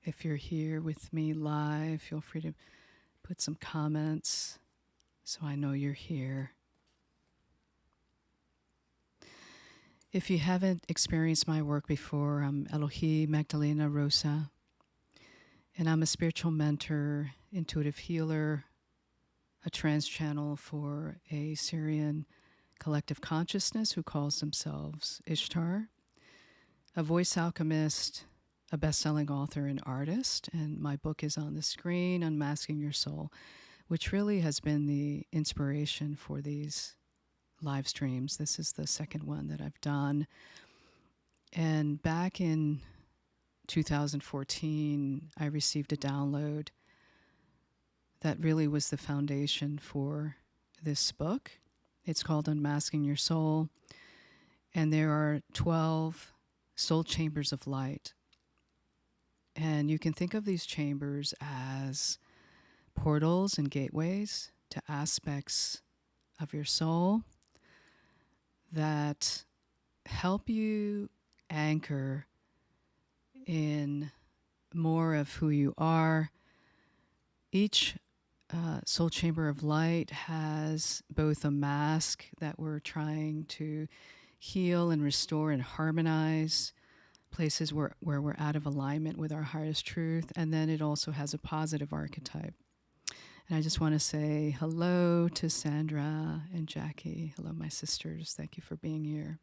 If you're here with me live, feel free to put some comments so I know you're here. If you haven't experienced my work before, I'm Elohi Magdalena Rosa, and I'm a spiritual mentor, intuitive healer, a trance channel for a Syrian collective consciousness who calls themselves Ishtar, a voice alchemist, a best-selling author and artist, and my book is on the screen, Unmasking Your Soul, which really has been the inspiration for these live streams. This is the second one that I've done. And back in 2014, I received a download that really was the foundation for this book. It's called Unmasking Your Soul, and there are 12 soul chambers of light. And you can think of these chambers as portals and gateways to aspects of your soul that help you anchor in more of who you are. Each soul chamber of light has both a mask that we're trying to heal and restore and harmonize, places where we're out of alignment with our highest truth, and then it also has a positive archetype. And I just want to say hello to Sandra and Jackie. Hello, my sisters. Thank you for being here.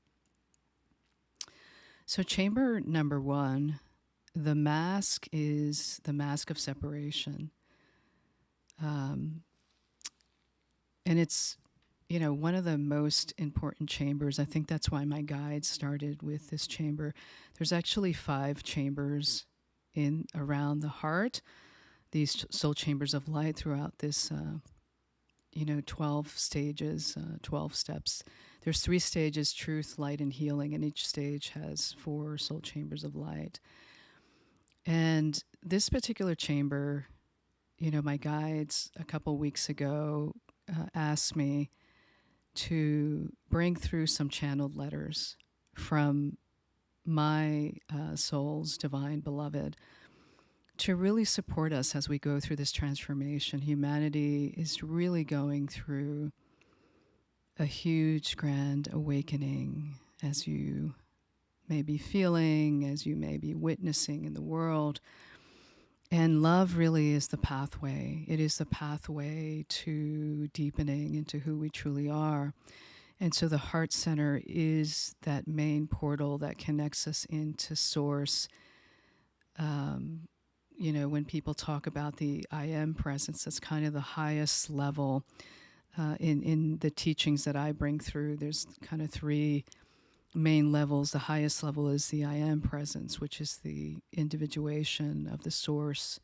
So chamber number 1, the mask is the mask of separation. And it's, you know, one of the most important chambers. I think that's why my guide started with this chamber. There's actually 5 chambers in around the heart, these soul chambers of light throughout this, 12 stages, 12 steps. There's 3 stages: truth, light, and healing, and each stage has 4 soul chambers of light. And this particular chamber, my guides a couple weeks ago asked me to bring through some channeled letters from my soul's divine beloved to really support us as we go through this transformation. Humanity is really going through a huge, grand awakening, as you may be feeling, as you may be witnessing in the world. And love really is the pathway. It is the pathway to deepening into who we truly are. And so the heart center is that main portal that connects us into source. When people talk about the I am presence, that's kind of the highest level in the teachings that I bring through. There's kind of 3 main levels. The highest level is the I am presence, which is the individuation of the source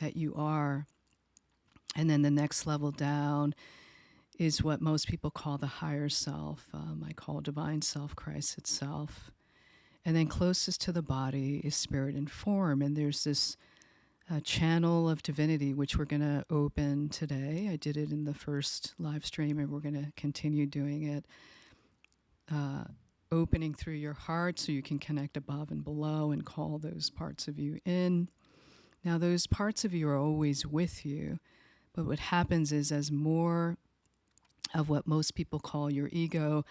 that you are. And then the next level down is what most people call the higher self. I call divine self, Christ itself. And then closest to the body is spirit and form. And there's this channel of divinity, which we're going to open today. I did it in the first live stream, and we're going to continue doing it. Opening through your heart so you can connect above and below and call those parts of you in. Now, those parts of you are always with you, but what happens is, as more of what most people call your ego,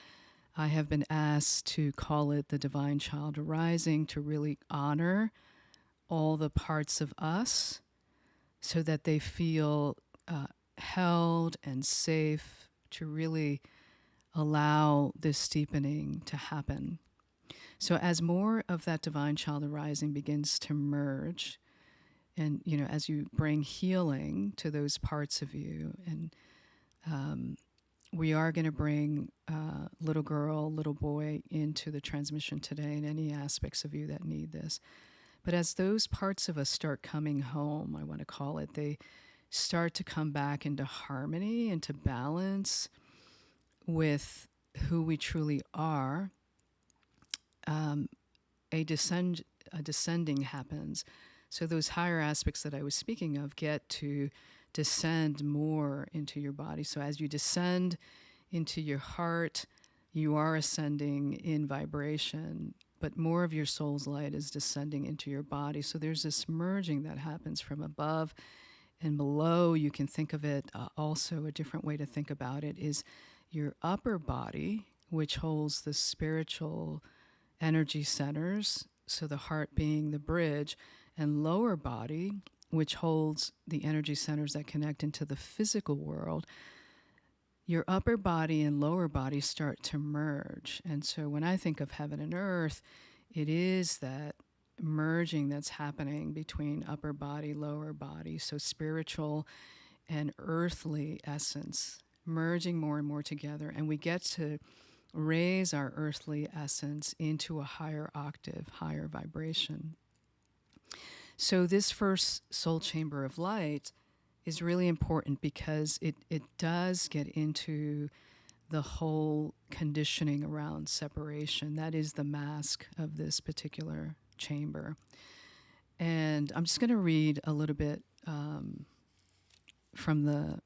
I have been asked to call it the divine child arising, to really honor all the parts of us so that they feel held and safe to really allow this deepening to happen. So as more of that divine child arising begins to merge, and as you bring healing to those parts of you, and we are going to bring little girl, little boy into the transmission today, and any aspects of you that need this. But as those parts of us start coming home, I want to call it, they start to come back into harmony, into balance with who we truly are, a descending happens. So those higher aspects that I was speaking of get to descend more into your body. So as you descend into your heart, you are ascending in vibration but more of your soul's light is descending into your body. So there's this merging that happens from above and below. You can think of it also, a different way to think about it is your upper body, which holds the spiritual energy centers, so the heart being the bridge, and lower body, which holds the energy centers that connect into the physical world. Your upper body and lower body start to merge. And so when I think of heaven and earth, it is that merging that's happening between upper body, lower body, so spiritual and earthly essence merging more and more together. And we get to raise our earthly essence into a higher octave, higher vibration. So this first soul chamber of light is really important because it does get into the whole conditioning around separation. That is the mask of this particular chamber. And I'm just going to read a little bit from the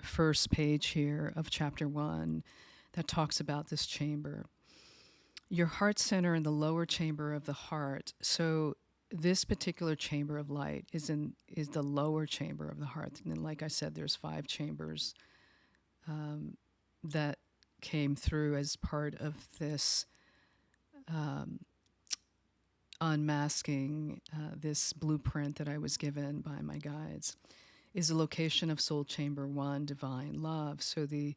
first page here of chapter 1 that talks about this chamber. Your heart center in the lower chamber of the heart. So this particular chamber of light is the lower chamber of the heart. And like I said, there's 5 chambers that came through as part of this unmasking, this blueprint that I was given by my guides, is the location of soul chamber 1, divine love. So the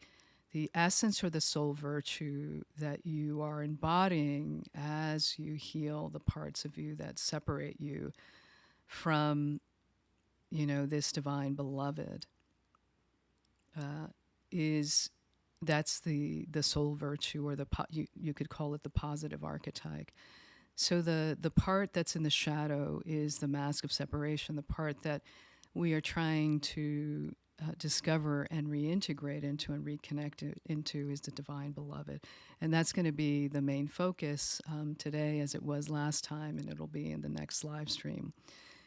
essence or the soul virtue that you are embodying as you heal the parts of you that separate you from, this divine beloved, that's the soul virtue, or you could call it the positive archetype. So the part that's in the shadow is the mask of separation, the part that we are trying to discover and reintegrate into and reconnect into is the divine beloved. And that's going to be the main focus today, as it was last time, and it'll be in the next live stream,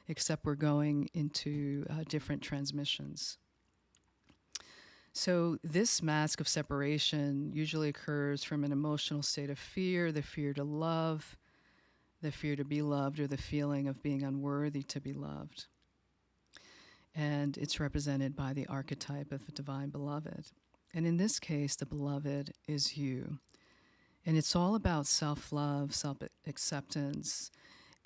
except we're going into different transmissions. So this mask of separation usually occurs from an emotional state of fear, the fear to love, the fear to be loved, or the feeling of being unworthy to be loved. And it's represented by the archetype of the divine beloved. And in this case, the beloved is you. And it's all about self-love, self-acceptance.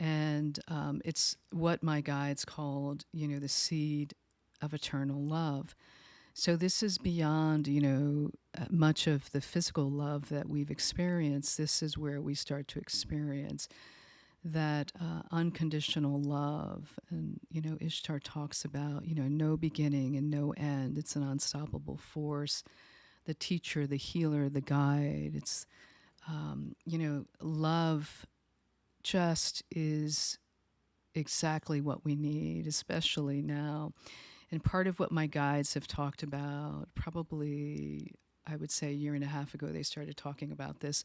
And it's what my guides called, the seed of eternal love. So this is beyond, much of the physical love that we've experienced. This is where we start to experience that unconditional love. And, Ishtar talks about, no beginning and no end. It's an unstoppable force, the teacher, the healer, the guide. It's, love just is exactly what we need, especially now. And part of what my guides have talked about, probably, I would say a year and a half ago, they started talking about this,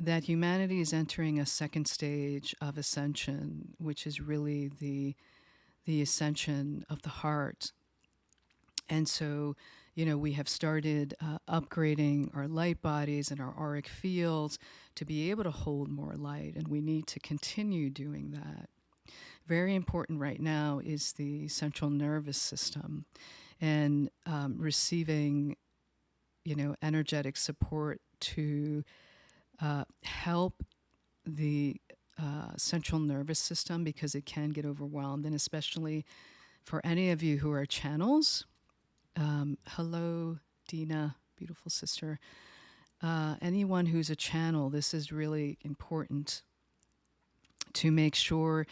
that humanity is entering a second stage of ascension, which is really the ascension of the heart. And so, we have started upgrading our light bodies and our auric fields to be able to hold more light, and we need to continue doing that. Very important right now is the central nervous system, and receiving, energetic support to help the central nervous system, because it can get overwhelmed. And especially for any of you who are channels, hello, Dina, beautiful sister. Anyone who's a channel, this is really important to make sure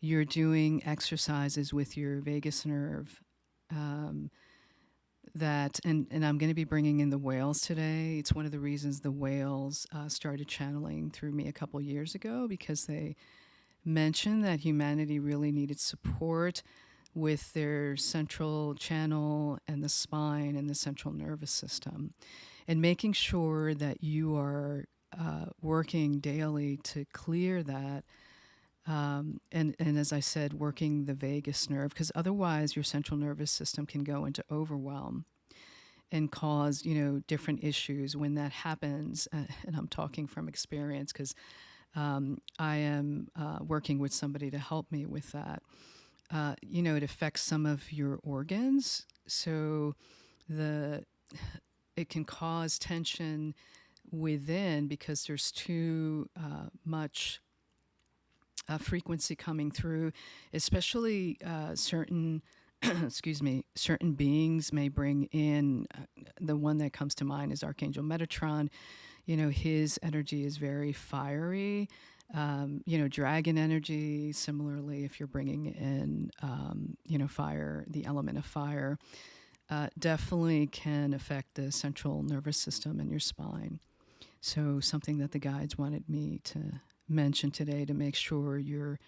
you're doing exercises with your vagus nerve. And I'm going to be bringing in the whales today. It's one of the reasons the whales started channeling through me a couple years ago, because they mentioned that humanity really needed support with their central channel and the spine and the central nervous system, and making sure that you are working daily to clear that. And as I said, working the vagus nerve, because otherwise your central nervous system can go into overwhelm. and cause, different issues when that happens. And I'm talking from experience because I am working with somebody to help me with that. It affects some of your organs. So it can cause tension within because there's too much frequency coming through, especially certain certain beings may bring in, the one that comes to mind is Archangel Metatron. His energy is very fiery. Dragon energy, similarly, if you're bringing in, fire, the element of fire, definitely can affect the central nervous system and your spine. So something that the guides wanted me to mention today to make sure you're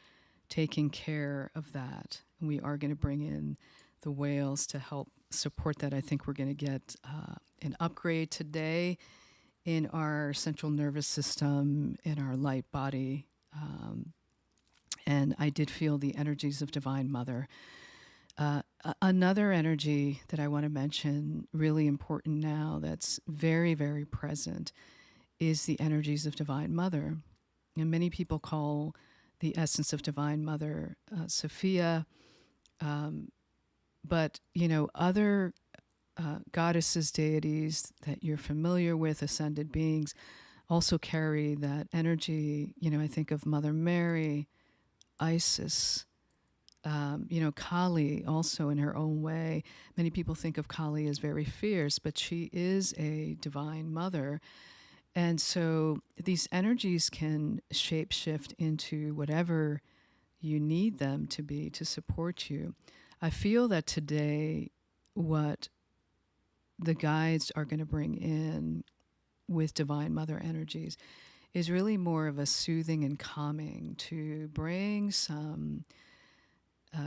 taking care of that. We are going to bring in the whales to help support that. I think we're going to get an upgrade today in our central nervous system, in our light body. And I did feel the energies of Divine Mother. Another energy that I want to mention, really important now, that's very, very present, is the energies of Divine Mother. And many people call the essence of Divine Mother Sophia. But, other goddesses, deities that you're familiar with, ascended beings, also carry that energy. I think of Mother Mary, Isis, Kali also in her own way. Many people think of Kali as very fierce, but she is a divine mother. And so these energies can shapeshift into whatever you need them to be to support you. I feel that today what the guides are going to bring in with Divine Mother energies is really more of a soothing and calming, to bring some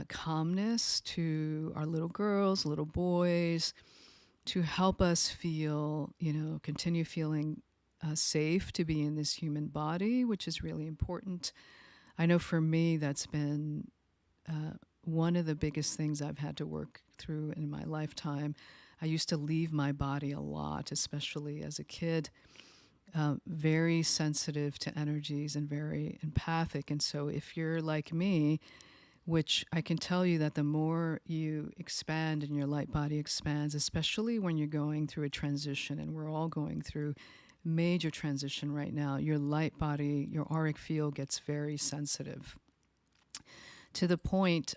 calmness to our little girls, little boys, to help us feel, continue feeling safe to be in this human body, which is really important. I know for me that's been one of the biggest things I've had to work through in my lifetime. I used to leave my body a lot, especially as a kid, very sensitive to energies and very empathic. And so if you're like me, which I can tell you that the more you expand and your light body expands, especially when you're going through a transition, and we're all going through major transition right now, your light body, your auric field gets very sensitive to the point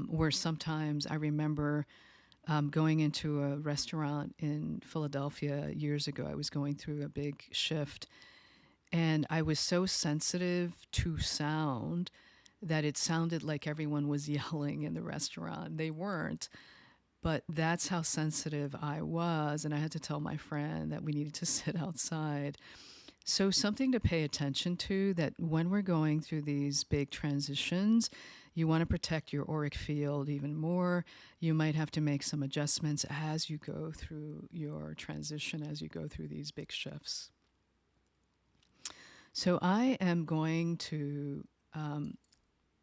where sometimes I remember going into a restaurant in Philadelphia years ago. I was going through a big shift, and I was so sensitive to sound that it sounded like everyone was yelling in the restaurant. They weren't, but that's how sensitive I was, and I had to tell my friend that we needed to sit outside. So something to pay attention to, that when we're going through these big transitions, you want to protect your auric field even more. You might have to make some adjustments as you go through your transition, as you go through these big shifts. So I am going to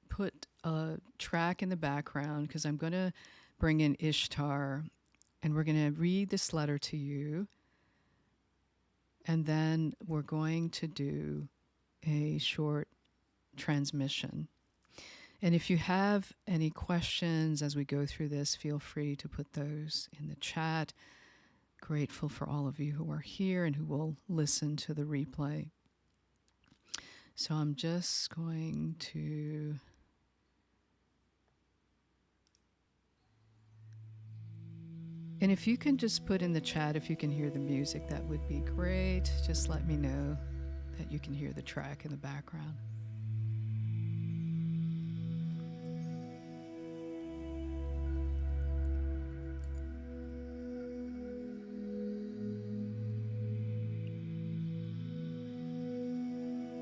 put a track in the background because I'm going to bring in Ishtar, and we're going to read this letter to you. And then we're going to do a short transmission. And if you have any questions as we go through this, feel free to put those in the chat. Grateful for all of you who are here and who will listen to the replay. So I'm just going to... And if you can just put in the chat if you can hear the music, that would be great. Just let me know that you can hear the track in the background.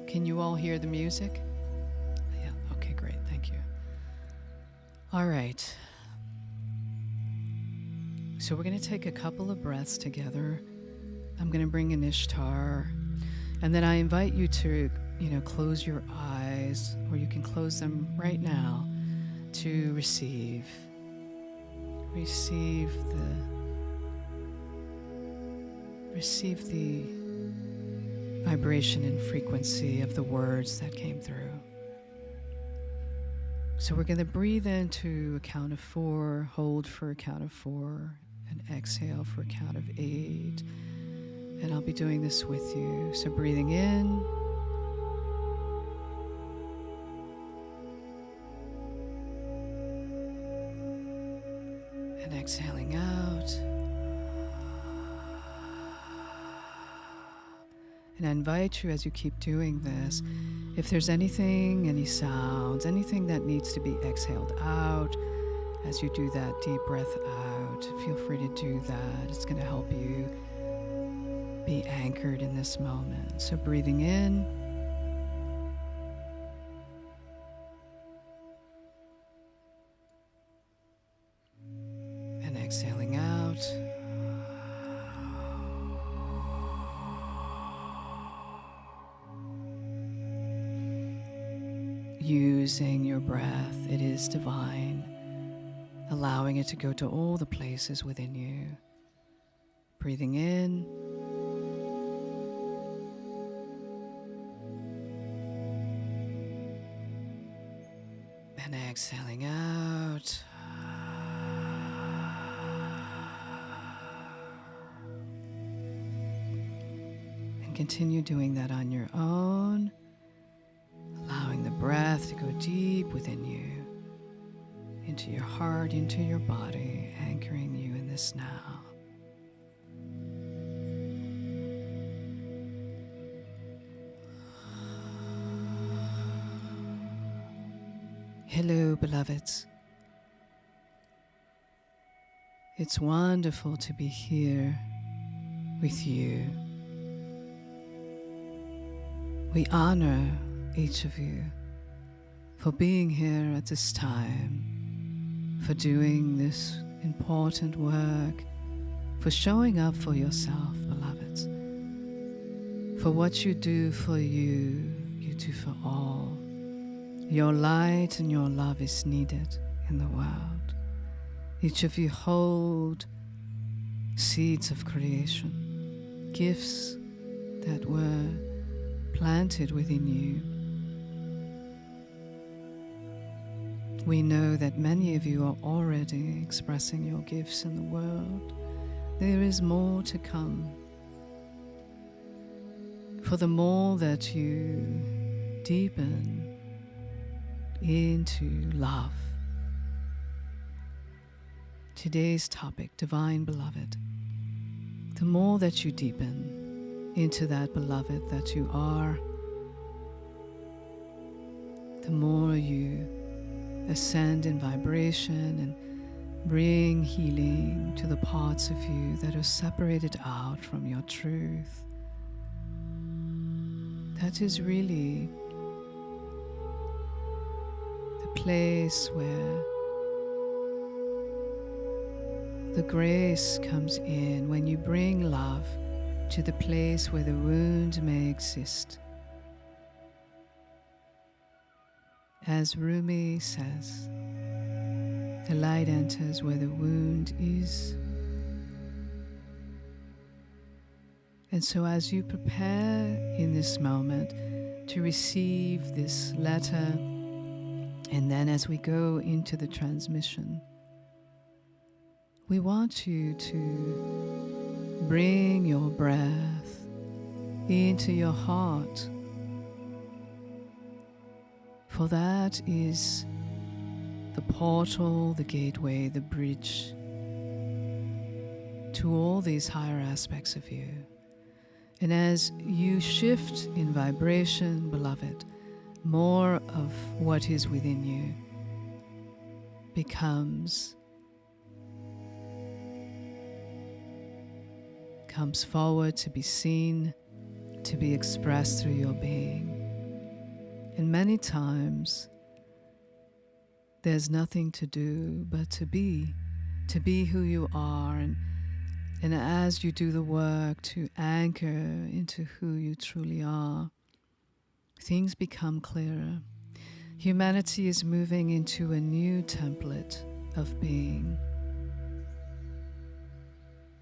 Can you all hear the music? Yeah, okay, great, thank you. All right. So we're going to take a couple of breaths together. I'm going to bring in Ishtar, and then I invite you to, close your eyes, or you can close them right now, to receive receive the vibration and frequency of the words that came through. So we're going to breathe into a count of 4, hold for a count of 4, and exhale for a count of 8. And I'll be doing this with you. So breathing in, and exhaling out. And I invite you, as you keep doing this, if there's anything, any sounds, anything that needs to be exhaled out, as you do that deep breath out, feel free to do that. It's going to help you be anchored in this moment. So breathing in, and exhaling out. Using your breath, it is divine, allowing it to go to all the places within you. Breathing in, and exhaling out. And continue doing that on your own. Allowing the breath to go deep within you, into your heart, into your body, anchoring you in this now. Hello, beloveds. It's wonderful to be here with you. We honor each of you for being here at this time, for doing this important work, for showing up for yourself, beloveds. For what you do for you, you do for all. Your light and your love is needed in the world. Each of you hold seeds of creation, gifts that were planted within you. We know that many of you are already expressing your gifts in the world. There is more to come. For the more that you deepen into love. Today's topic, Divine Beloved. The more that you deepen into that beloved that you are, the more you ascend in vibration and bring healing to the parts of you that are separated out from your truth. That is really the place where the grace comes in, when you bring love to the place where the wound may exist. As Rumi says, the light enters where the wound is. And so as you prepare in this moment to receive this letter, and then as we go into the transmission, we want you to bring your breath into your heart. For that is the portal, the gateway, the bridge to all these higher aspects of you. And as you shift in vibration, beloved, more of what is within you comes forward to be seen, to be expressed through your being. And many times, there's nothing to do but to be who you are. And as you do the work to anchor into who you truly are, things become clearer. Humanity is moving into a new template of being.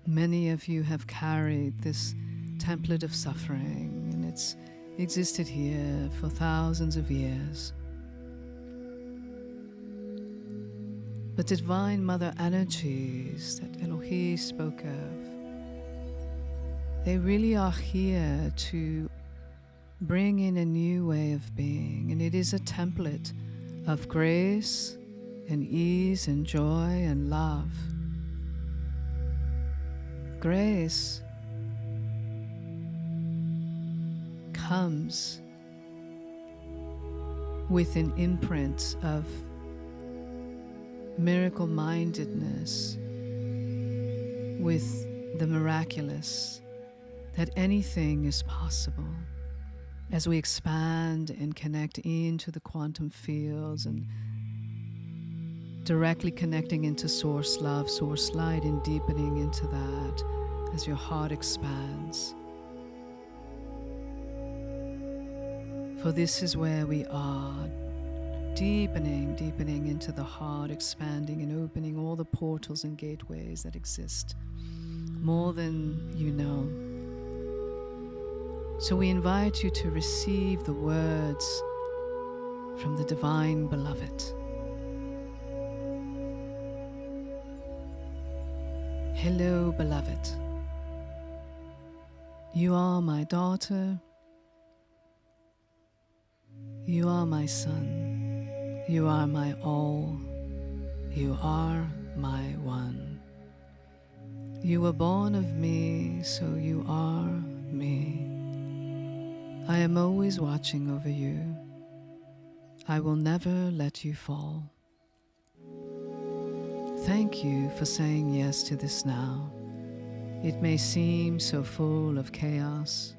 Many of you have carried this template of suffering, and it's existed here for thousands of years. But the Divine Mother energies that Elohi spoke of, they really are here to bring in a new way of being, and it is a template of grace and ease and joy and love. Grace comes with an imprint of miracle-mindedness, with the miraculous, that anything is possible. As we expand and connect into the quantum fields and directly connecting into source love, source light, and deepening into that as your heart expands. For this is where we are, deepening into the heart, expanding and opening all the portals and gateways that exist, more than you know. So we invite you to receive the words from the Divine Beloved. Hello, beloved. You are my daughter. You are my son. You are my all. You are my one. You were born of me, so you are me. I am always watching over you. I will never let you fall. Thank you for saying yes to this now. It may seem so full of chaos,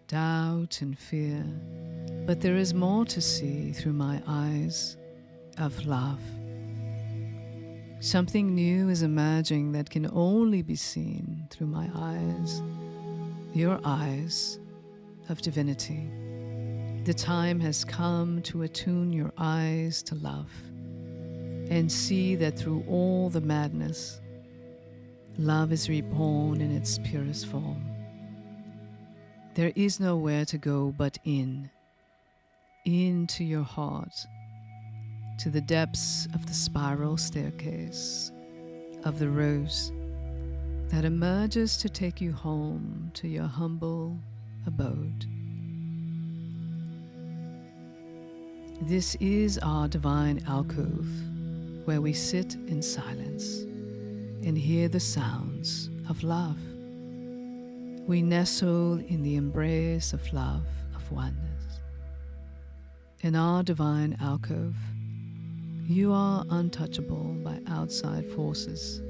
doubt and fear, but there is more to see through my eyes of love. Something new is emerging that can only be seen through my eyes, your eyes of divinity. The time has come to attune your eyes to love and see that through all the madness, love is reborn in its purest form. There is nowhere to go but into your heart, to the depths of the spiral staircase of the rose that emerges to take you home to your humble abode. This is our divine alcove, where we sit in silence and hear the sounds of love. We nestle in the embrace of love, of oneness. In our divine alcove, you are untouchable by outside forces,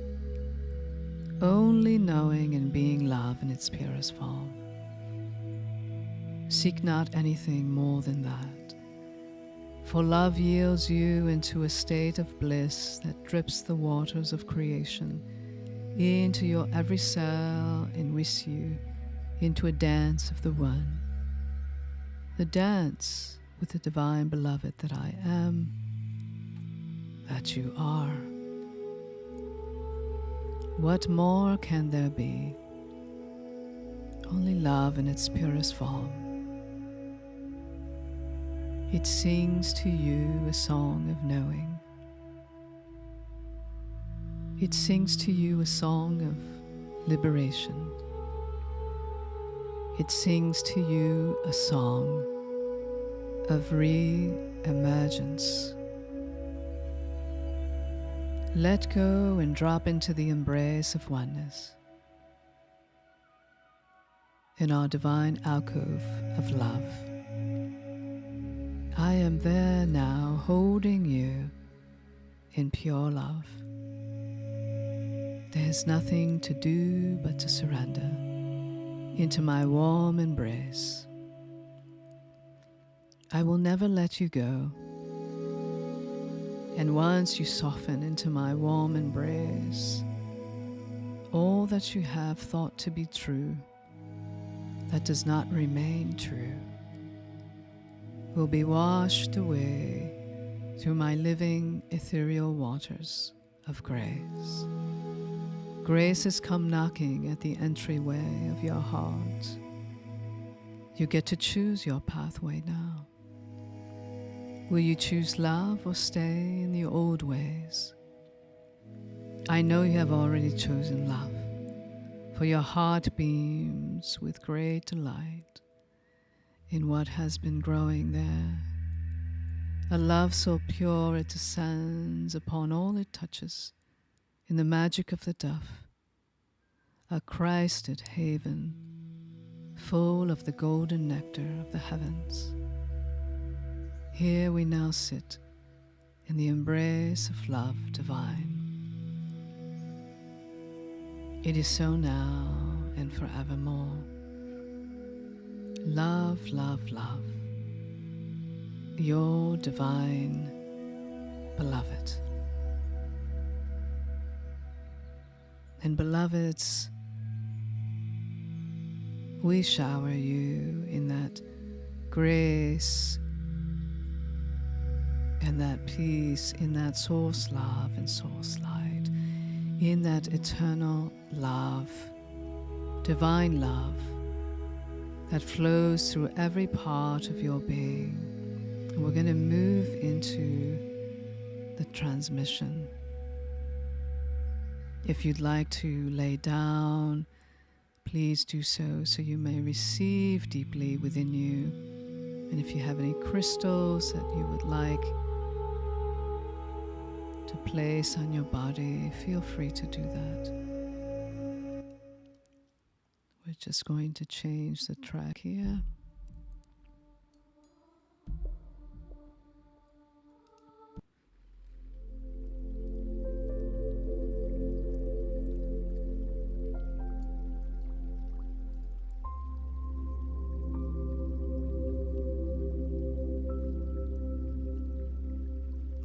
only knowing and being love in its purest form. Seek not anything more than that. For love yields you into a state of bliss that drips the waters of creation into your every cell and with you into a dance of the one. The dance with the Divine Beloved that I am, that you are. What more can there be? Only love in its purest form. It sings to you a song of knowing. It sings to you a song of liberation. It sings to you a song of re-emergence. Let go and drop into the embrace of oneness in our divine alcove of love. I am there now, holding you in pure love. There's nothing to do but to surrender into my warm embrace. I will never let you go. And once you soften into my warm embrace, all that you have thought to be true, that does not remain true, will be washed away through my living ethereal waters of grace. Grace has come knocking at the entryway of your heart. You get to choose your pathway now. Will you choose love or stay in the old ways? I know you have already chosen love, for your heart beams with great delight in what has been growing there. A love so pure it descends upon all it touches in the magic of the dove, a Christed haven full of the golden nectar of the heavens. Here we now sit in the embrace of love divine. It is so now and forevermore. Love, love, love. Your divine beloved. And beloveds, we shower you in that grace and that peace, in that source love and source light, in that eternal love, divine love that flows through every part of your being. And we're going to move into the transmission. If you'd like to lay down, please do so you may receive deeply within you. And if you have any crystals that you would like to place on your body, feel free to do that. We're just going to change the track here.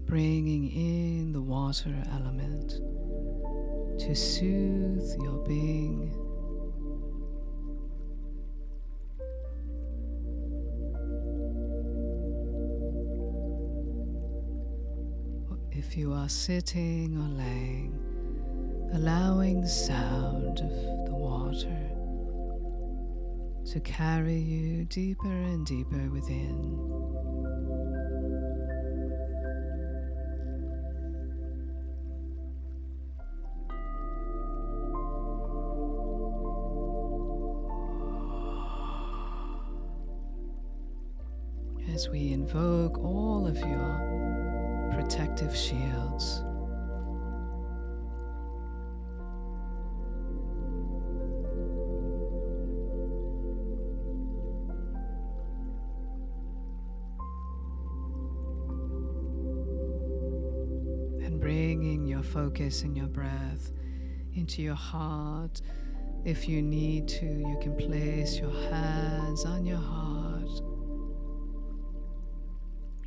Bringing in the water element to soothe your being. If you are sitting or laying, allowing the sound of the water to carry you deeper and deeper within. As we invoke all of your protective shields. And bringing your focus and your breath into your heart. If you need to, you can place your hands on your heart.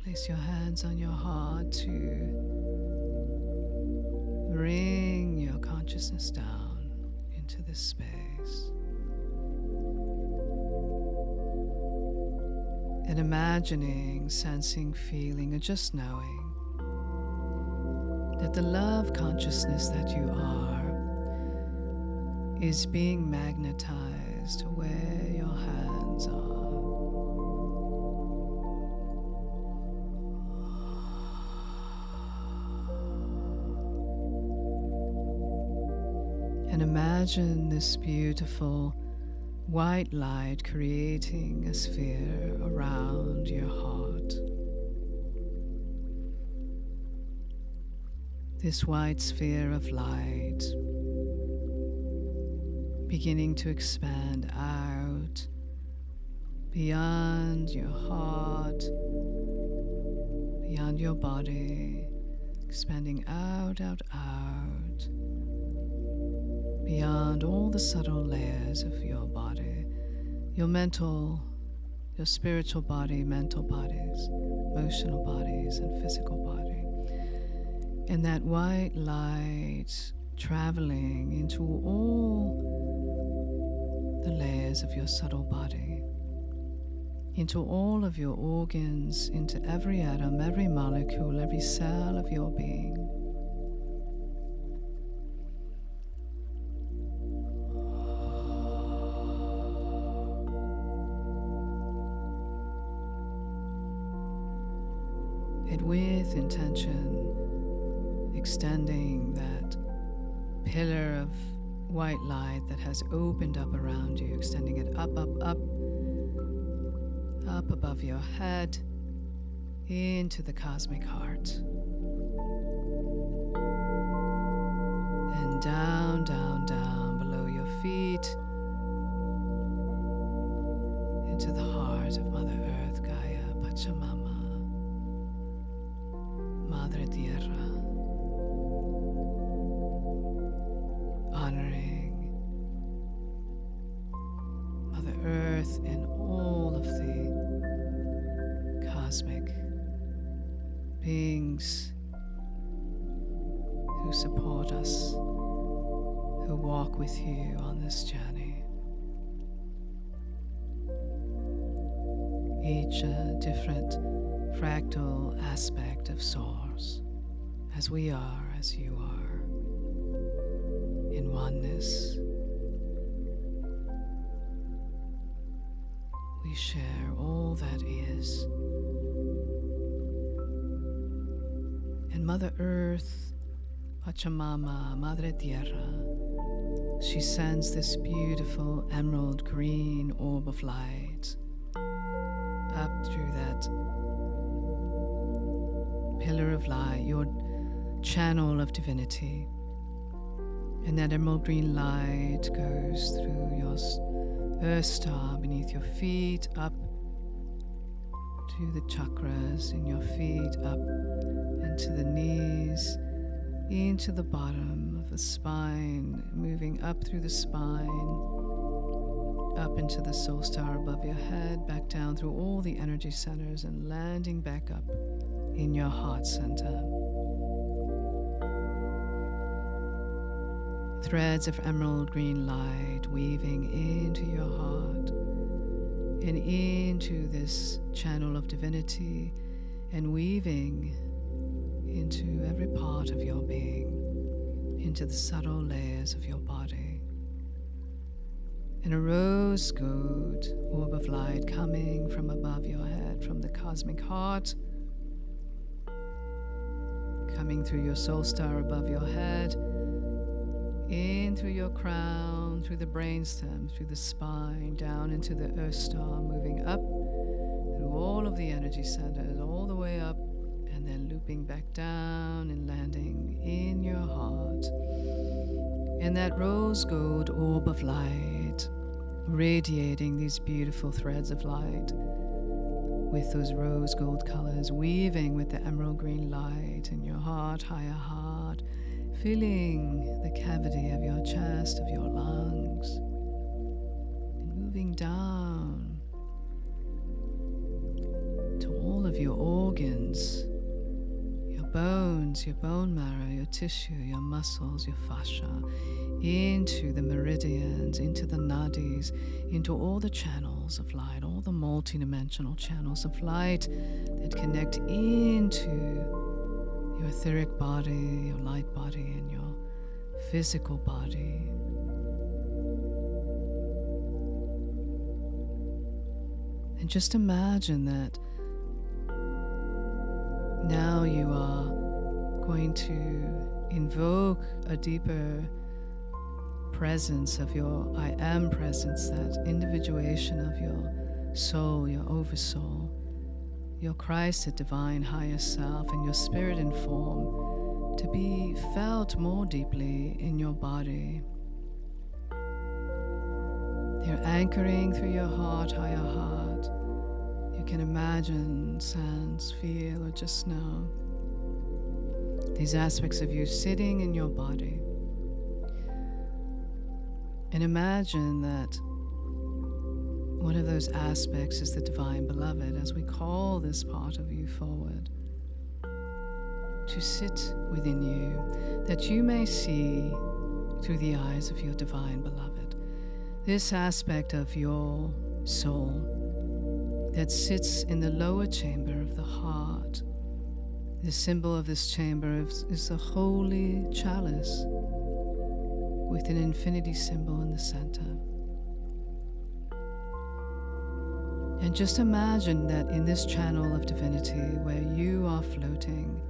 Place your hands on your heart to bring your consciousness down into this space. And imagining, sensing, feeling, or just knowing that the love consciousness that you are is being magnetized to where your hands are. And imagine this beautiful white light creating a sphere around your heart. This white sphere of light beginning to expand out beyond your heart, beyond your body, expanding out, out, out, beyond all the subtle layers of your body, your mental, your spiritual body, mental bodies, emotional bodies, and physical body. And that white light traveling into all the layers of your subtle body, into all of your organs, into every atom, every molecule, every cell of your being. extending that pillar of white light that has opened up around you, extending it up, up, up, up above your head, into the cosmic heart. And down, down, down below your feet, into the heart of Mother Earth, Gaia, Pachamama, Madre Tierra, honoring Mother Earth and all of the cosmic beings who support us, who walk with you on this journey. Each a different fractal aspect of Source, as we are, as you are, in oneness. We share all that is. And Mother Earth, Pachamama, Madre Tierra, she sends this beautiful emerald green orb of light up through that pillar of light, your channel of divinity. And that emerald green light goes through your earth star beneath your feet, up to the chakras in your feet, up into the knees, into the bottom of the spine, moving up through the spine, up into the soul star above your head, back down through all the energy centers and landing back up in your heart center. Threads of emerald green light weaving into your heart and into this channel of divinity, and weaving into every part of your being, into the subtle layers of your body. And a rose gold orb of light coming from above your head, from the cosmic heart, coming through your soul star above your head, in through your crown, through the brainstem, through the spine, down into the earth star, moving up through all of the energy centers, all the way up, and then looping back down and landing in your heart. And that rose gold orb of light, radiating these beautiful threads of light with those rose gold colors, weaving with the emerald green light in your heart, higher heart, filling the cavity of your chest, of your lungs, and moving down to all of your organs, your bones, your bone marrow, your tissue, your muscles, your fascia, into the meridians, into the nadis, into all the channels of light, all the multi-dimensional channels of light that connect into your etheric body, your light body, and your physical body. And just imagine that now you are going to invoke a deeper presence of your I am presence, that individuation of your soul, your oversoul, your Christ, the divine higher self, and your spirit in form to be felt more deeply in your body. They're anchoring through your heart, higher heart. You can imagine, sense, feel, or just know these aspects of you sitting in your body. And imagine that one of those aspects is the divine beloved, as we call this part of you forward to sit within you, that you may see through the eyes of your divine beloved this aspect of your soul that sits in the lower chamber of the heart. The symbol of this chamber is the holy chalice with an infinity symbol in the center. And just imagine that in this channel of divinity where you are floating,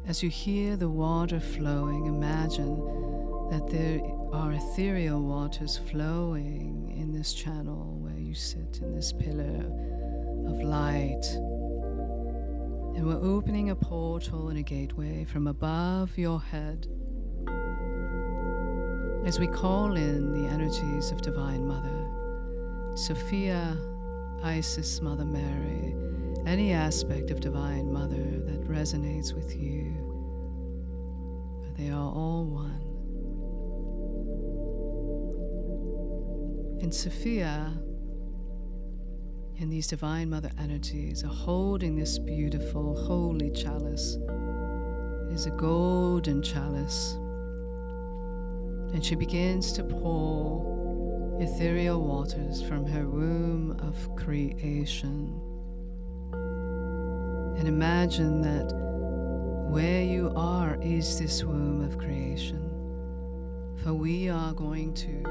As you hear the water flowing, imagine that there are ethereal waters flowing in this channel where you sit in this pillar of light. And we're opening a portal and a gateway from above your head as we call in the energies of Divine Mother, Sophia, Isis, Mother Mary, any aspect of Divine Mother that resonates with you. They are all one. And Sophia and these Divine Mother energies are holding this beautiful, holy chalice. It is a golden chalice. And she begins to pour ethereal waters from her womb of creation. And imagine that where you are is this womb of creation. For we are going to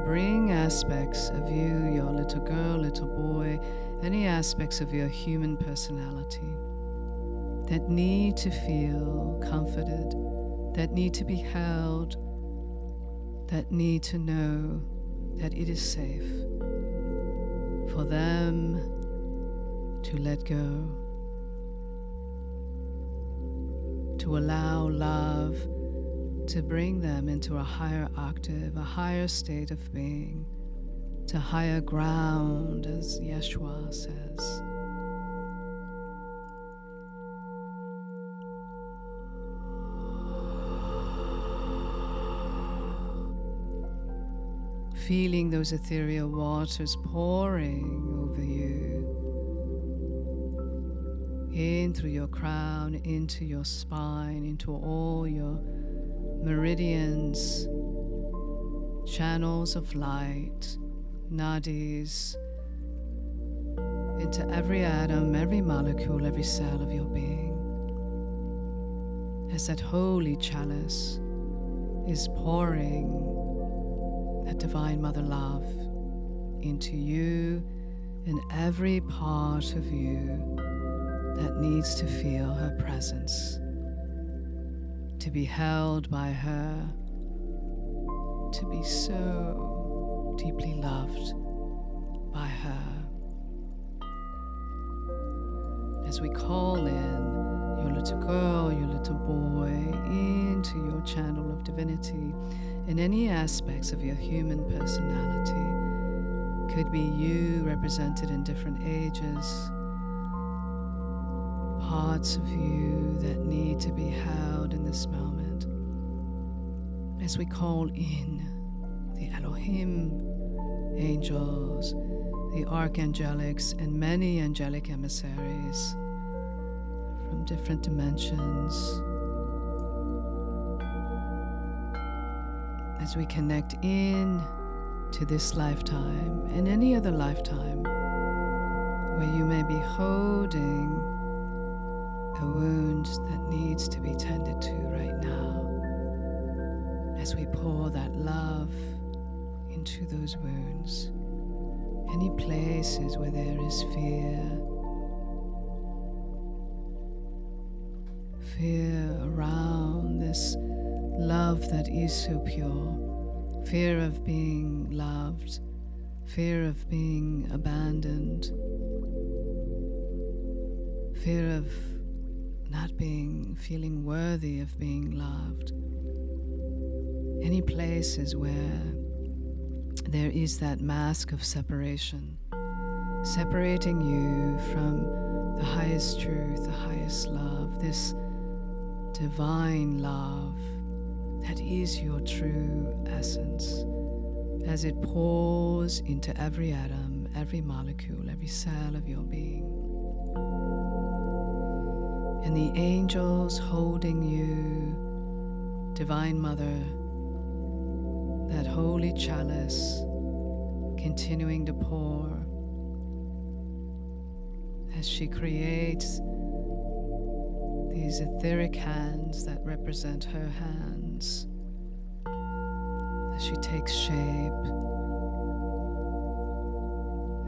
bring aspects of you, your little girl, little boy, any aspects of your human personality that need to feel comforted, that need to be held, that need to know that it is safe for them to let go, to allow love to bring them into a higher octave, a higher state of being, to higher ground, as Yeshua says. Feeling those ethereal waters pouring over you, in through your crown, into your spine, into all your meridians, channels of light, nadis, into every atom, every molecule, every cell of your being. As that holy chalice is pouring that Divine Mother love into you and every part of you that needs to feel her presence, to be held by her, to be so deeply loved by her. As we call in your little girl, your little boy into your channel of divinity in any aspects of your human personality, could be you represented in different ages, parts of you that need to be held in this moment. As we call in the Elohim, angels, the archangelics, and many angelic emissaries from different dimensions. As we connect in to this lifetime and any other lifetime where you may be holding a wound that needs to be tended to right now, as we pour that love into those wounds, any places where there is fear around this love that is so pure, fear of being loved, fear of being abandoned, fear of not feeling worthy of being loved. Any places where there is that mask of separation, separating you from the highest truth, the highest love, this divine love that is your true essence, as it pours into every atom, every molecule, every cell of your being. And the angels holding you, Divine Mother, that holy chalice continuing to pour as she creates these etheric hands that represent her hands, as she takes shape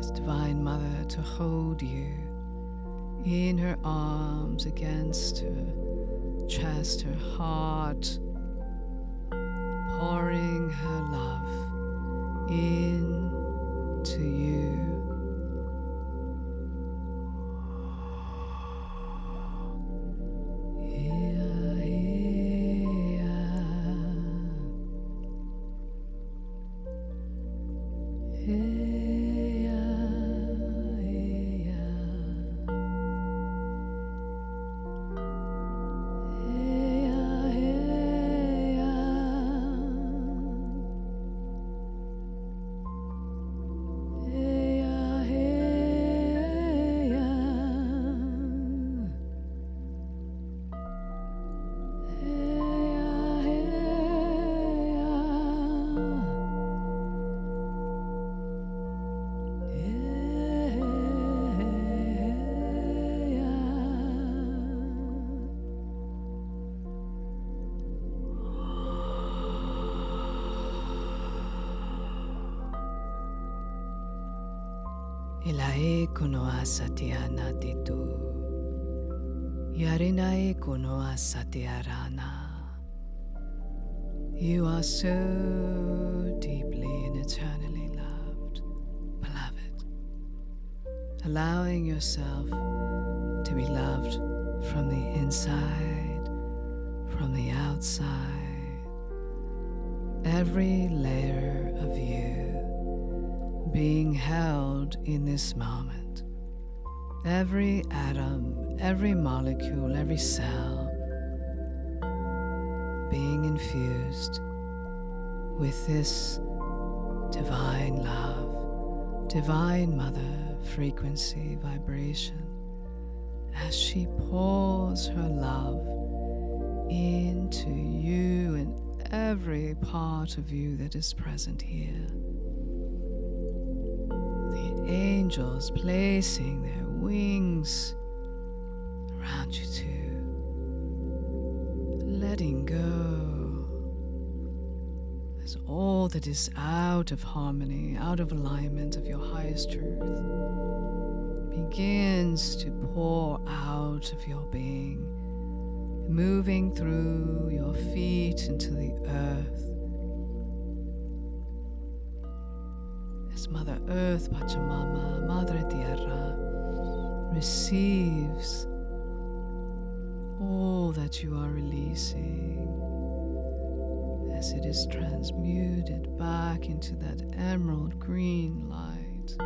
as Divine Mother to hold you in her arms against her, chest, her heart, pouring her love into you. Ilae kono asatiana titu, yarinae kono asatiarana. You are so deeply and eternally loved, beloved, allowing yourself to be loved from the inside, from the outside, every layer of you being held in this moment. Every atom, every molecule, every cell being infused with this divine love, divine mother frequency, vibration, as she pours her love into you and every part of you that is present here. Angels placing their wings around you too, letting go as all that is out of harmony, out of alignment of your highest truth begins to pour out of your being, moving through your feet into the earth. Mother Earth, Pachamama, Madre Tierra, receives all that you are releasing as it is transmuted back into that emerald green light.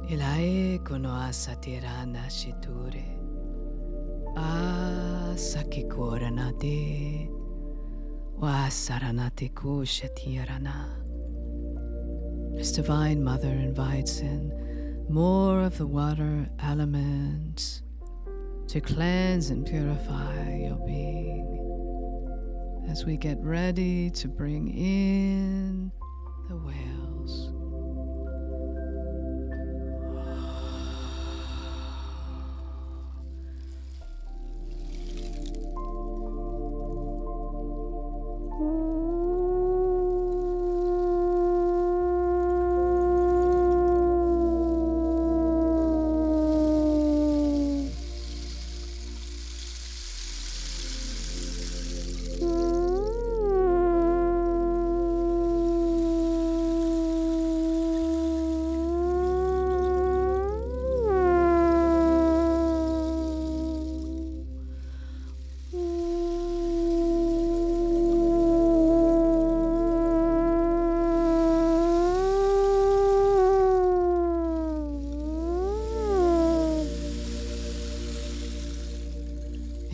Ilae kono asatirana shiture, sakikorana wa saranate kushatirana. This Divine Mother invites in more of the water element to cleanse and purify your being as we get ready to bring in the whales.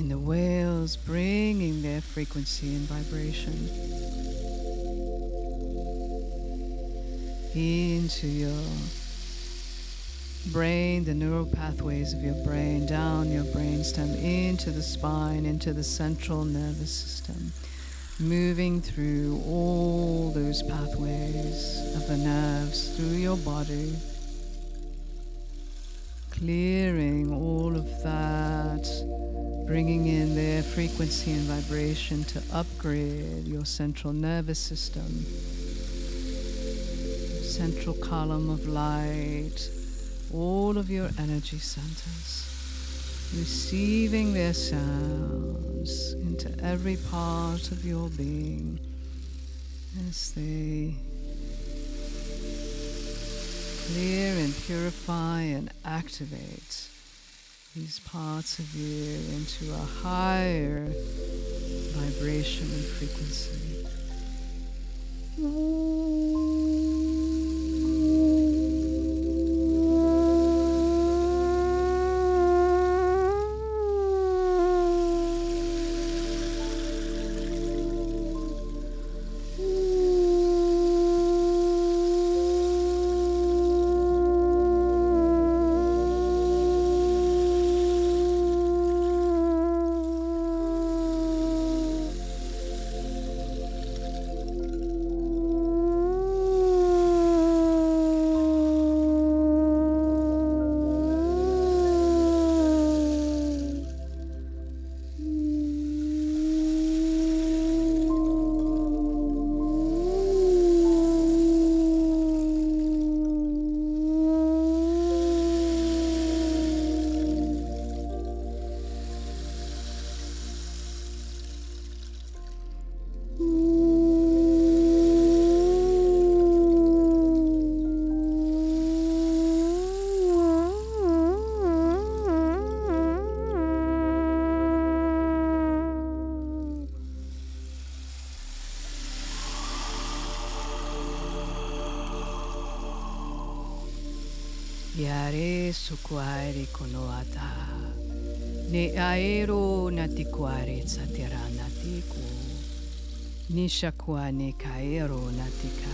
And the whales bringing their frequency and vibration into your brain, the neural pathways of your brain, down your brainstem, into the spine, into the central nervous system, moving through all those pathways of the nerves through your body, clearing all of that, bringing in their frequency and vibration to upgrade your central nervous system, central column of light, all of your energy centers, receiving their sounds into every part of your being as they clear and purify and activate these parts of you into a higher vibration and frequency. Yare sukuare konoata. Ne aero natikuare satira natiku. Nishakua ne kaero natika.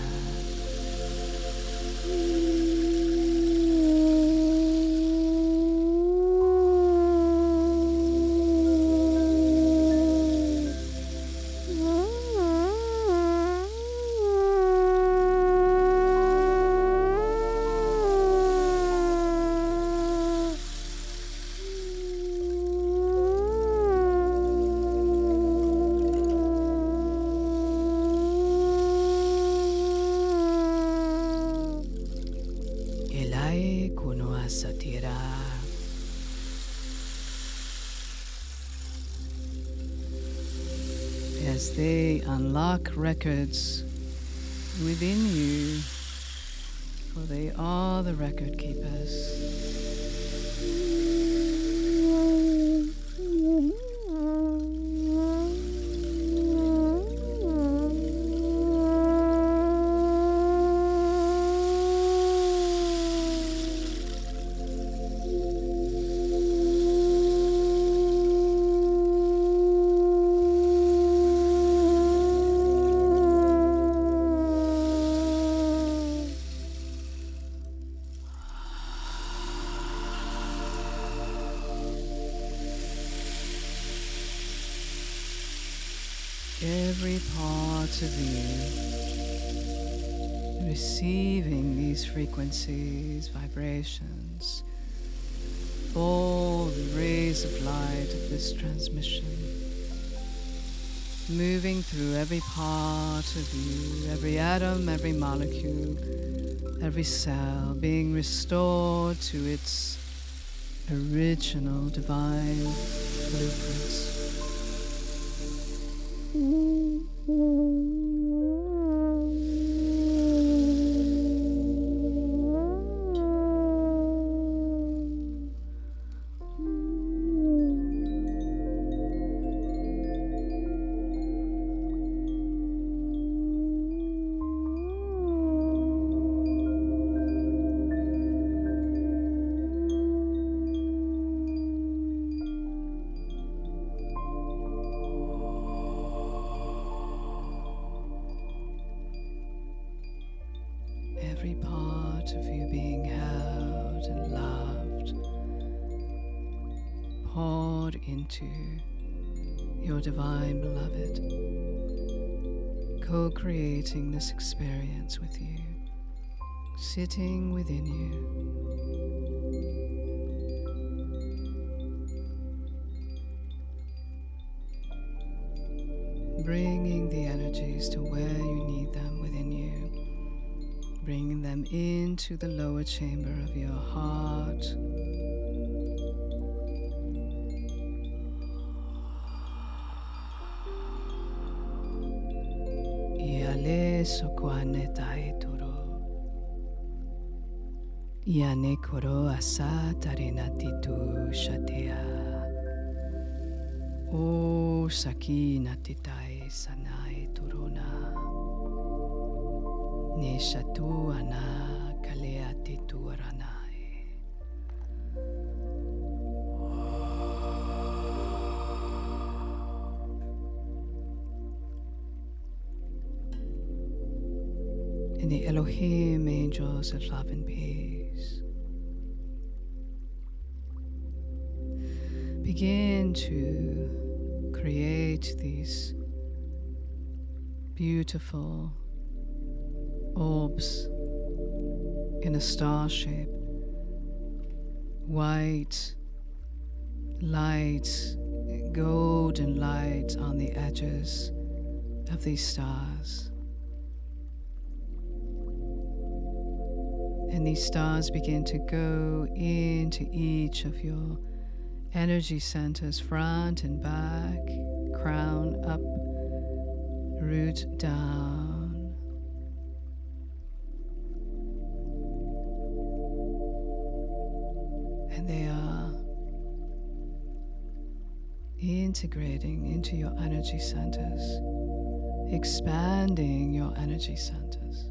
Satira. As they unlock records within you, for they are the record keepers. Every part of you receiving these frequencies, vibrations, all the rays of light of this transmission, moving through every part of you, every atom, every molecule, every cell, being restored to its original divine blueprints. called into your divine beloved, co-creating this experience with you, sitting within you. Bringing the energies to where you need them within you, bringing them into the lower chamber of your heart. Iale sokwane taeturo, iane koro asa tarina titu shatea. O sakina titai sanai turuna, ne shatu ana kalea titu aranai. And the Elohim angels of love and peace begin to create these beautiful orbs in a star shape, white light, golden light on the edges of these stars. And these stars begin to go into each of your energy centers, front and back, crown up, root down. And they are integrating into your energy centers, expanding your energy centers.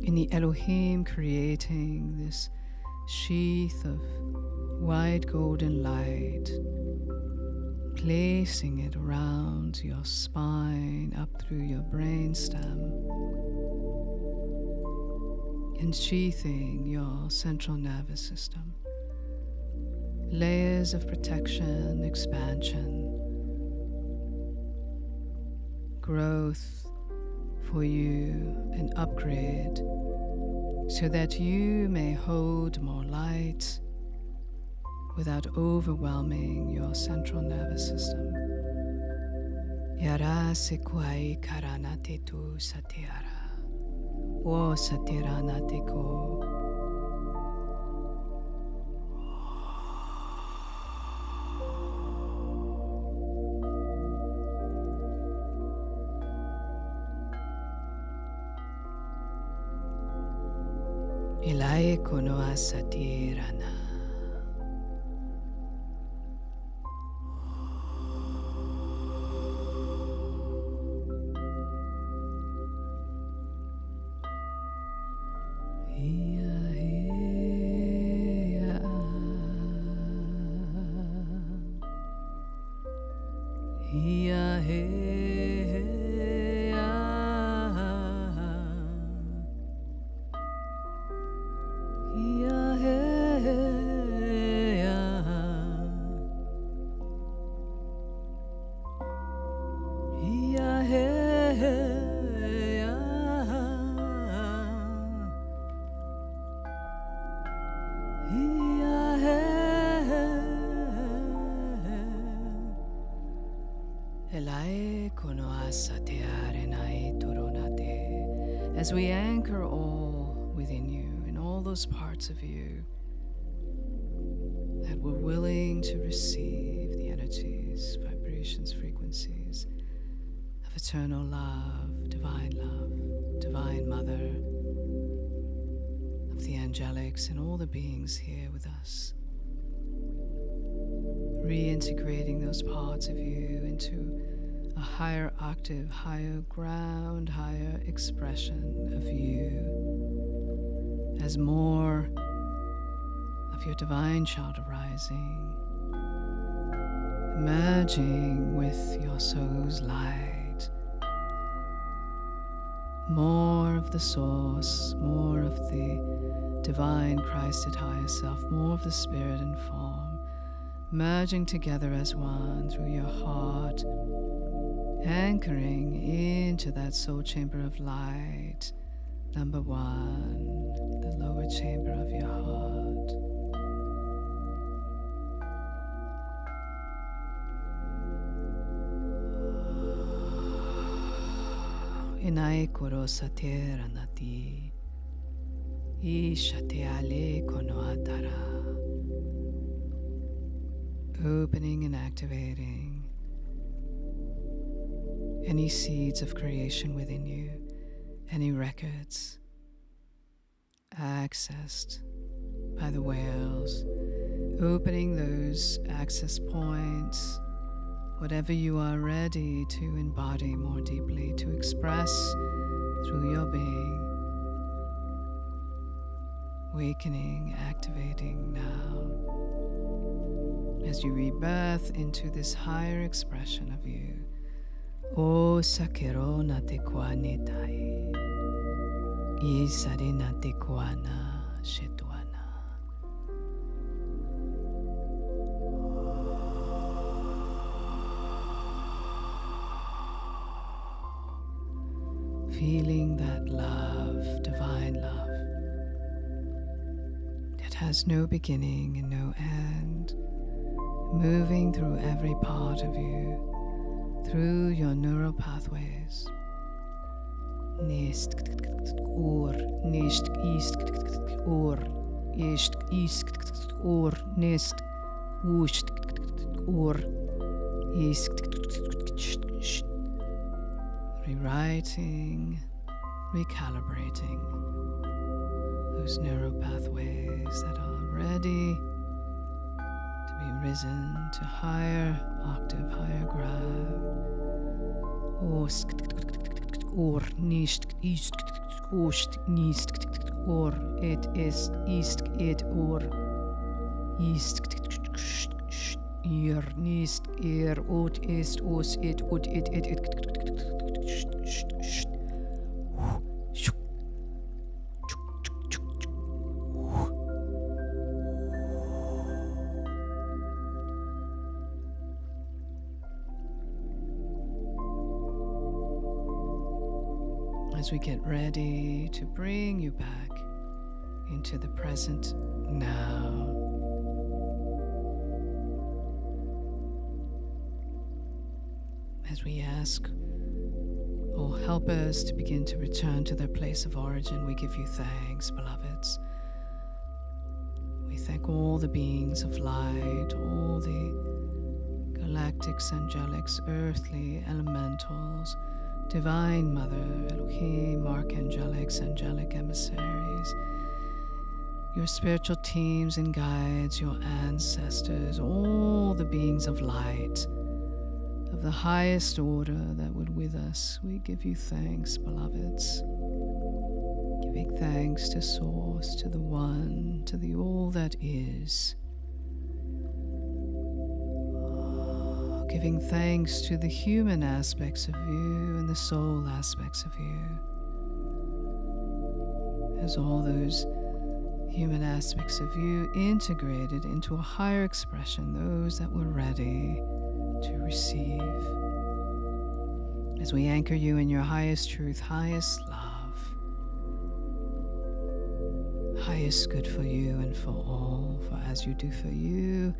In the Elohim creating this sheath of white golden light, placing it around your spine, up through your brainstem, ensheathing your central nervous system. Layers of protection, expansion, growth for you, an upgrade, so that you may hold more light without overwhelming your central nervous system. Yara sekwai karanate tu satiara, o satirana teko. Ilai kono asatirana. As we anchor all within you and all those parts of you that were willing to receive the energies, vibrations, frequencies of eternal love, divine mother, of the angelics and all the beings here with us, reintegrating those parts of you into a higher octave, higher ground, higher expression of you, as more of your divine child arising, merging with your soul's light, more of the source, more of the divine Christed higher self, more of the spirit and form, merging together as one through your heart, anchoring into that soul chamber of light, number one, the lower chamber of your heart. Inai koro satera nati, ishate ale kono atara. Opening and activating any seeds of creation within you, any records accessed by the whales, opening those access points, whatever you are ready to embody more deeply, to express through your being, awakening, activating now. As you rebirth into this higher expression of you, O sakero na te kwa netai, isare na te kwa na shetuana. Feeling that love, divine love, that has no beginning and no end, moving through every part of you, through your neural pathways. Nist or nist east or east or nist wust or east. Rewriting, recalibrating those neural pathways that are ready to be risen to higher octave, higher ground. Or nicht east, ost nicht, or it is east, it or east. Ir nicht, ot ist, os it, ut it. As we get ready to bring you back into the present now. As we ask all helpers to begin to return to their place of origin, we give you thanks, beloveds. We thank all the beings of light, all the galactics, angelics, earthly elementals, Divine Mother, Elohim, archangelics, angelic emissaries, your spiritual teams and guides, your ancestors, all the beings of light, of the highest order that would with us. We give you thanks, beloveds. Giving thanks to Source, to the One, to the All that is. Giving thanks to the human aspects of you and the soul aspects of you. As all those human aspects of you integrated into a higher expression, those that were ready to receive. As we anchor you in your highest truth, highest love, highest good for you and for all. For as you do for you,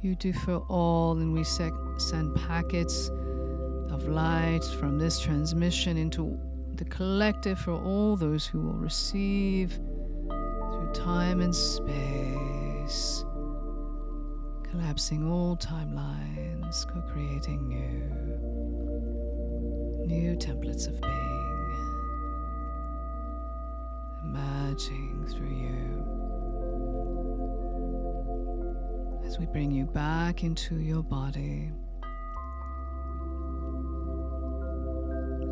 you do for all, and we send packets of light from this transmission into the collective for all those who will receive through time and space, collapsing all timelines, co-creating new templates of being, emerging through you. As we bring you back into your body,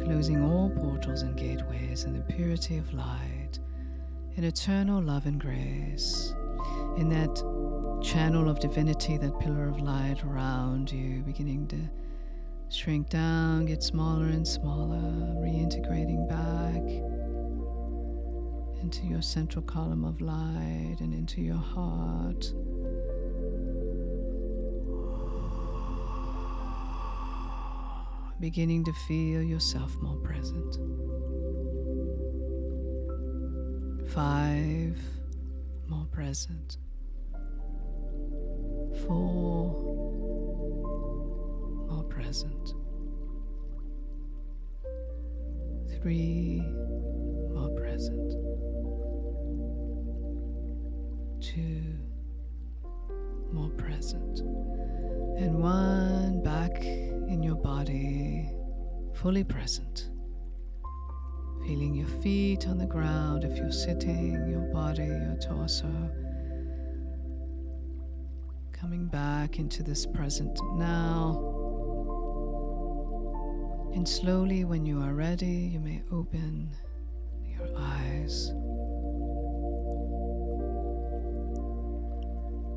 closing all portals and gateways in the purity of light, in eternal love and grace, in that channel of divinity, that pillar of light around you, beginning to shrink down, get smaller and smaller, reintegrating back into your central column of light and into your heart. Beginning to feel yourself more present. 5, more present. 4, more present. 3, more present. 2, more present. And 1, back in your body, fully present. Feeling your feet on the ground if you're sitting, your body, your torso. Coming back into this present now. And slowly, when you are ready, you may open your eyes.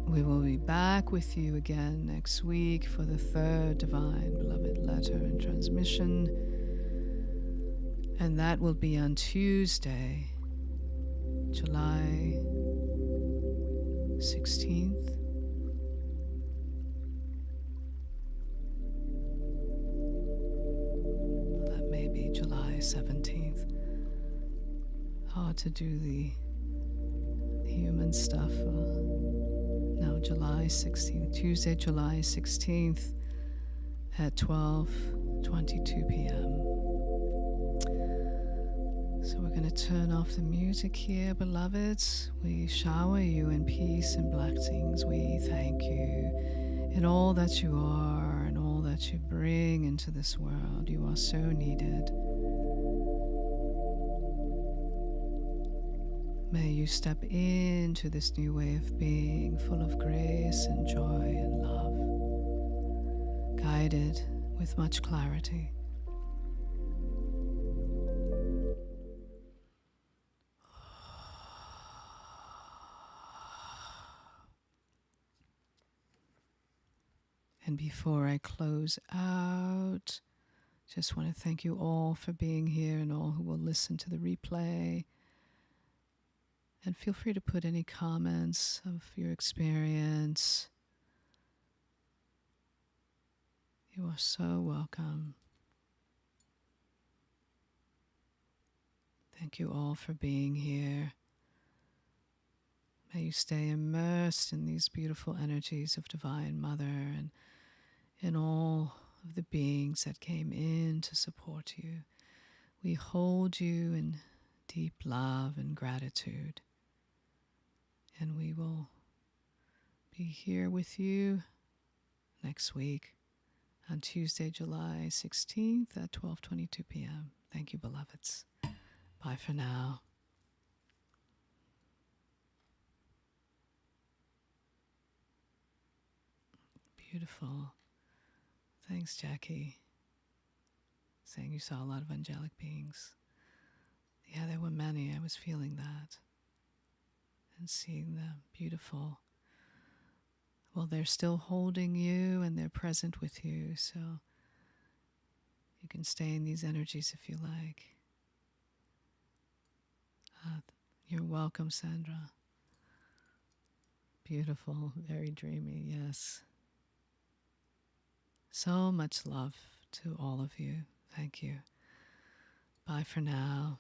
We will be back with you again next week for the 3rd Divine Beloved Letter and Transmission. And that will be on Tuesday, July 16th. That may be July 17th. Hard to do the human stuff. No, July 16th, Tuesday, July 16th at 12:22 p.m. So we're going to turn off the music here, beloveds. We shower you in peace and blessings. We thank you in all that you are and all that you bring into this world. You are so needed. May you step into this new way of being, full of grace and joy and love, guided with much clarity. And before I close out, just want to thank you all for being here and all who will listen to the replay. And feel free to put any comments of your experience. You are so welcome. Thank you all for being here. May you stay immersed in these beautiful energies of Divine Mother and in all of the beings that came in to support you. We hold you in deep love and gratitude. And we will be here with you next week on Tuesday, July 16th at 12:22 p.m. Thank you, beloveds. Bye for now. Beautiful. Thanks, Jackie. Saying you saw a lot of angelic beings. Yeah, there were many. I was feeling that. And seeing them. Beautiful. Well, they're still holding you and they're present with you, so you can stay in these energies if you like. You're welcome, Sandra. Beautiful, very dreamy, yes. So much love to all of you. Thank you. Bye for now.